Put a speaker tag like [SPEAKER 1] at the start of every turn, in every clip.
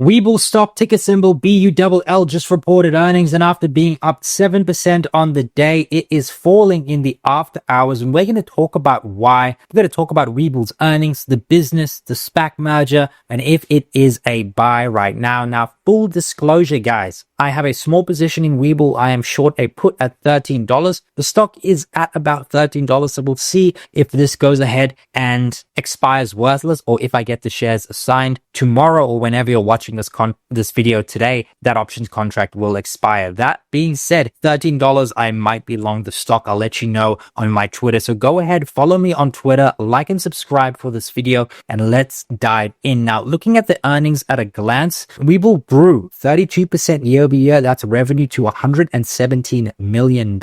[SPEAKER 1] Webull stock, ticker symbol BULL, just reported earnings, and after being up 7% on the day, it is falling in the after hours. And we're going to talk about why. We're going to talk about Webull's earnings, the business, the SPAC merger, and if it is a buy right now. Now, full disclosure, guys, I have a small position in Webull. I am short a put at $13. The stock is at about $13, so we'll see if this goes ahead and expires worthless, or if I get the shares assigned tomorrow, or whenever you're watching this video today, that options contract will expire. That being said, $13, I might be long the stock. I'll let you know on my Twitter. So go ahead, follow me on Twitter, like and subscribe for this video, and let's dive in. Now, looking at the earnings at a glance, Webull grew 32% year over year. That's revenue to $117 million,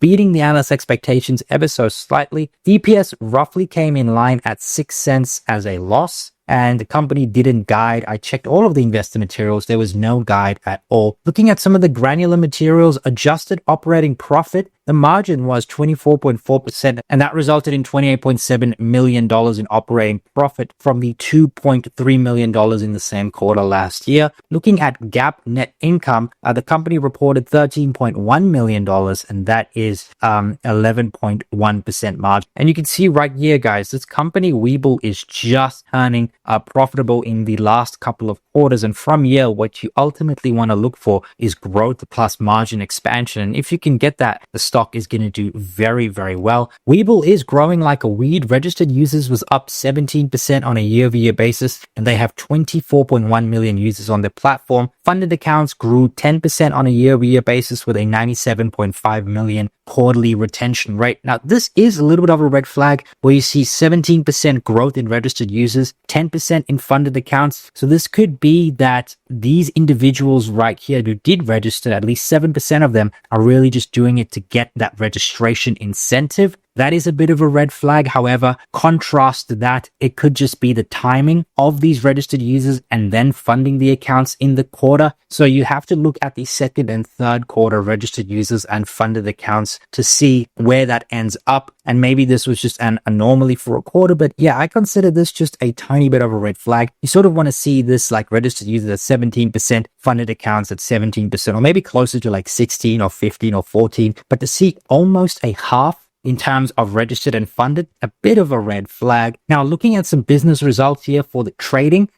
[SPEAKER 1] beating the analyst expectations ever so slightly. EPS roughly came in line at 6 cents as a loss. And the company didn't guide. I checked all of the investor materials. There was no guide at all. Looking at some of the granular materials, adjusted operating profit, the margin was 24.4%, and that resulted in $28.7 million in operating profit from the $2.3 million in the same quarter last year. Looking at GAAP net income, the company reported $13.1 million, and that is 11.1% margin. And you can see right here, guys, this company, Webull, is just turning profitable in the last couple of quarters. And from here, what you ultimately want to look for is growth plus margin expansion. And if you can get that, the stock is going to do very, very well. Webull is growing like a weed. Registered users was up 17% on a year-over-year basis, and they have 24.1 million users on their platform. Funded accounts grew 10% on a year-over-year basis with a 97.5 million quarterly retention rate. Now, this is a little bit of a red flag where you see 17% growth in registered users, 10% in funded accounts. So this could be that these individuals right here who did register, at least 7% of them, are really just doing it to get that registration incentive. That is a bit of a red flag. However, contrast to that, it could just be the timing of these registered users and then funding the accounts in the quarter. So you have to look at the second and third quarter registered users and funded accounts to see where that ends up. And maybe this was just an anomaly for a quarter, but yeah, I consider this just a tiny bit of a red flag. You sort of want to see this like registered users at 17%, funded accounts at 17%, or maybe closer to like 16 or 15 or 14. But to see almost a half in terms of registered and funded, a bit of a red flag. Now, looking at some business results here for the trading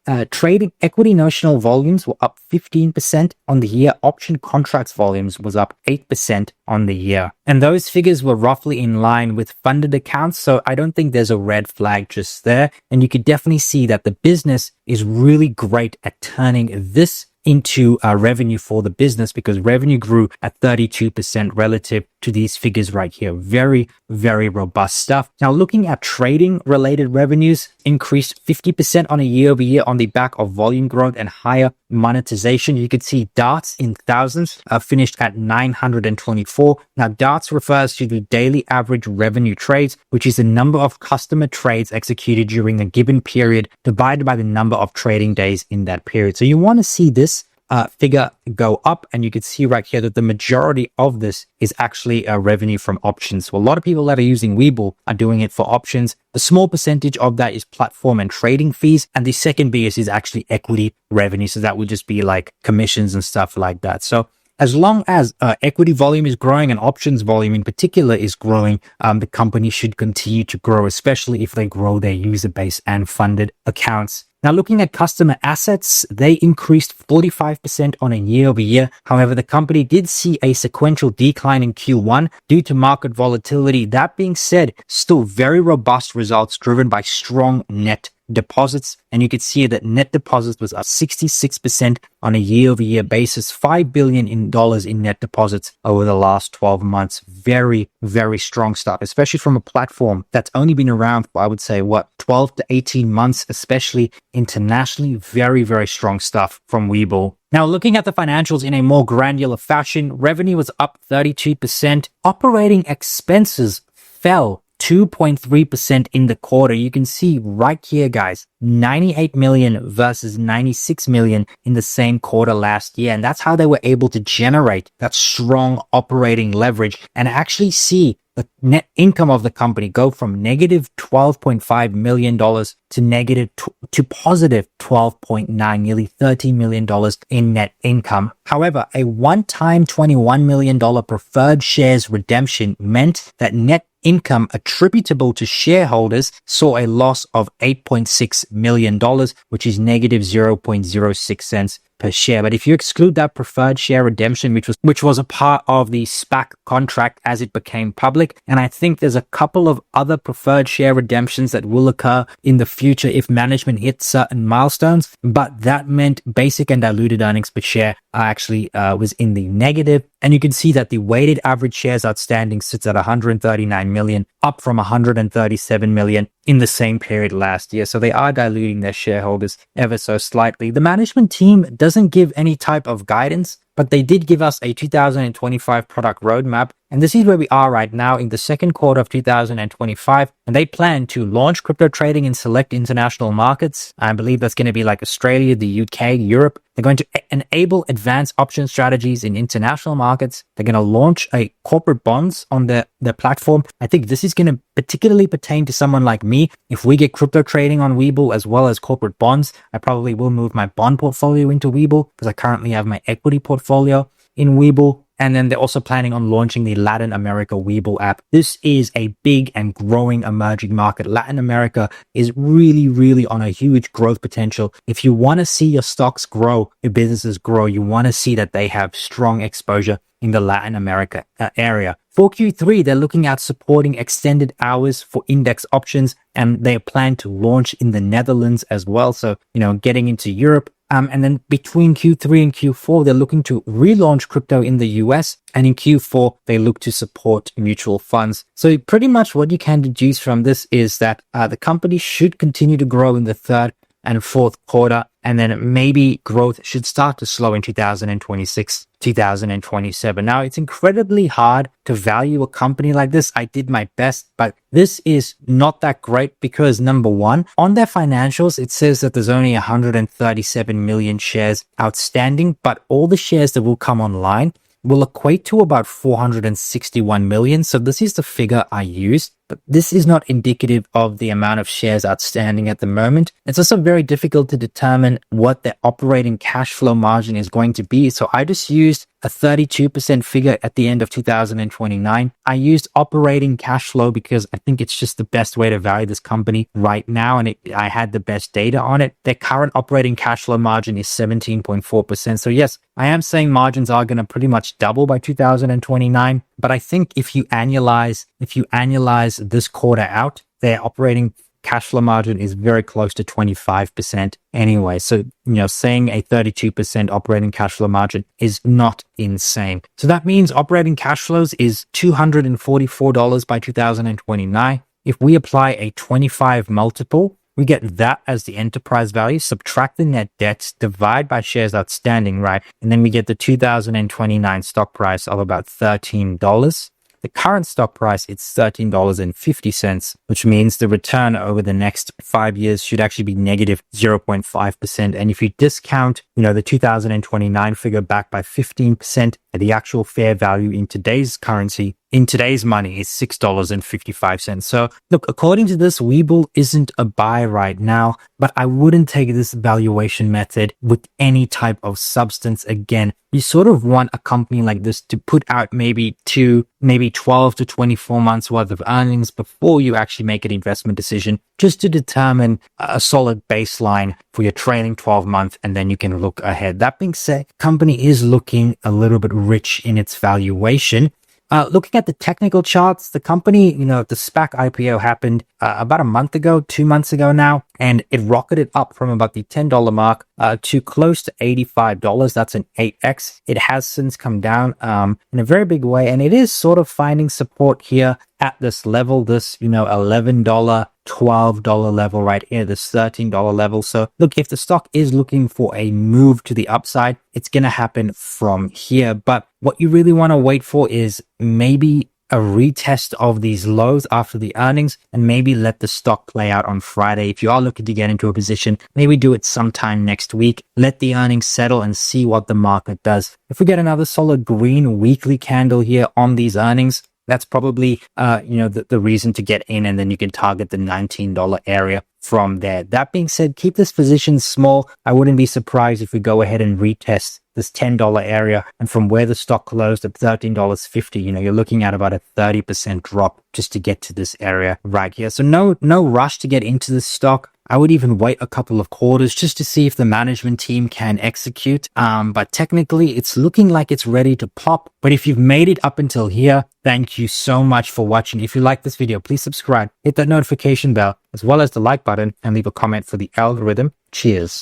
[SPEAKER 1] equity notional volumes were up 15% on the year. Option contracts volumes was up 8% on the year. And those figures were roughly in line with funded accounts. So I don't think there's a red flag just there. And you could definitely see that the business is really great at turning this into revenue for the business, because revenue grew at 32% relative to these figures right here. Very, very robust stuff. Now, looking at trading related revenues, increased 50% on a year over year on the back of volume growth and higher monetization. You could see DARTs in thousands finished at 924. Now, DARTs refers to the daily average revenue trades, which is the number of customer trades executed during a given period divided by the number of trading days in that period. So you want to see this figure go up, and you can see right here that the majority of this is actually revenue from options. So a lot of people that are using Webull are doing it for options. A small percentage of that is platform and trading fees, and the second biggest is actually equity revenue. So that would just be like commissions and stuff like that. So as long as equity volume is growing and options volume in particular is growing, the company should continue to grow, especially if they grow their user base and funded accounts. Now, looking at customer assets, they increased 45% on a year over year. However, the company did see a sequential decline in Q1 due to market volatility. That being said, still very robust results driven by strong net deposits. And you could see that net deposits was up 66% on a year-over-year basis, $5 billion in net deposits over the last 12 months. Very, very strong stuff, especially from a platform that's only been around for, I would say, 12 to 18 months, especially internationally. Very, very strong stuff from Webull. Now, looking at the financials in a more granular fashion, revenue was up 32%. Operating expenses fell 2.3% in the quarter. You can see right here, guys, 98 million versus 96 million in the same quarter last year. And that's how they were able to generate that strong operating leverage and actually see the net income of the company go from negative $12.5 million to positive 12.9, nearly $13 million in net income. However, a one-time $21 million preferred shares redemption meant that net income attributable to shareholders saw a loss of $8.6 million, which is negative 0.06 cents per share. But if you exclude that preferred share redemption, which was a part of the SPAC contract as it became public, and I think there's a couple of other preferred share redemptions that will occur in the future if management hits certain milestones, but that meant basic and diluted earnings per share actually was in the negative. And you can see that the weighted average shares outstanding sits at 139 million, up from 137 million in the same period last year. So they are diluting their shareholders ever so slightly. The management team doesn't give any type of guidance, but they did give us a 2025 product roadmap. And this is where we are right now in the second quarter of 2025. And they plan to launch crypto trading in select international markets. I believe that's going to be like Australia, the UK, Europe. They're going to enable advanced option strategies in international markets. They're going to launch a corporate bonds on their platform. I think this is going to particularly pertain to someone like me. If we get crypto trading on Webull as well as corporate bonds, I probably will move my bond portfolio into Webull because I currently have my equity portfolio in Webull. And then they're also planning on launching the Latin America Webull app. This is a big and growing emerging market. Latin America is really, really on a huge growth potential. If you want to see your stocks grow, your businesses grow, you want to see that they have strong exposure in the Latin America area. For Q3, they're looking at supporting extended hours for index options, and they plan to launch in the Netherlands as well. So, getting into Europe. And then between Q3 and Q4, they're looking to relaunch crypto in the US. And in Q4, they look to support mutual funds. So pretty much what you can deduce from this is that the company should continue to grow in the third and fourth quarter. And then maybe growth should start to slow in 2026, 2027. Now, it's incredibly hard to value a company like this. I did my best, but this is not that great because number one, on their financials, it says that there's only 137 million shares outstanding, but all the shares that will come online will equate to about 461 million. So this is the figure I used, but this is not indicative of the amount of shares outstanding at the moment. It's also very difficult to determine what the operating cash flow margin is going to be. So I just used a 32% figure at the end of 2029. I used operating cash flow because I think it's just the best way to value this company right now. And I had the best data on it. Their current operating cash flow margin is 17.4%. So yes, I am saying margins are going to pretty much double by 2029. But I think if you annualize this quarter out, their operating cash flow margin is very close to 25% anyway. So, saying a 32% operating cash flow margin is not insane. So that means operating cash flows is $244 by 2029. If we apply a 25 multiple, we get that as the enterprise value, subtract the net debts, divide by shares outstanding, right? And then we get the 2029 stock price of about $13. The current stock price, it's $13.50, which means the return over the next 5 years should actually be negative 0.5%. And if you discount, the 2029 figure back by 15%, the actual fair value in today's currency, in today's money, is $6.55. So look, according to this, Webull isn't a buy right now, but I wouldn't take this valuation method with any type of substance. Again, you sort of want a company like this to put out maybe 12 to 24 months worth of earnings before you actually make an investment decision, just to determine a solid baseline for your trailing 12 months, and then you can look ahead. That being said, company is looking a little bit rich in its valuation. Looking at the technical charts, the company, the SPAC IPO happened about a month ago, 2 months ago now, and it rocketed up from about the $10 mark to close to $85. That's an 8x. It has since come down in a very big way, and it is sort of finding support here at this level, this, $11, $12 level right here, this $13 level. So look, if the stock is looking for a move to the upside, it's going to happen from here. But what you really want to wait for is maybe a retest of these lows after the earnings and maybe let the stock play out on Friday. If you are looking to get into a position, maybe do it sometime next week. Let the earnings settle and see what the market does. If we get another solid green weekly candle here on these earnings, that's probably, the reason to get in, and then you can target the $19 area from there. That being said, keep this position small. I wouldn't be surprised if we go ahead and retest this $10 area, and from where the stock closed at $13.50, you're looking at about a 30% drop just to get to this area right here. So no rush to get into this stock. I would even wait a couple of quarters just to see if the management team can execute. But technically, it's looking like it's ready to pop. But if you've made it up until here, thank you so much for watching. If you like this video, please subscribe, hit that notification bell, as well as the like button, and leave a comment for the algorithm. Cheers.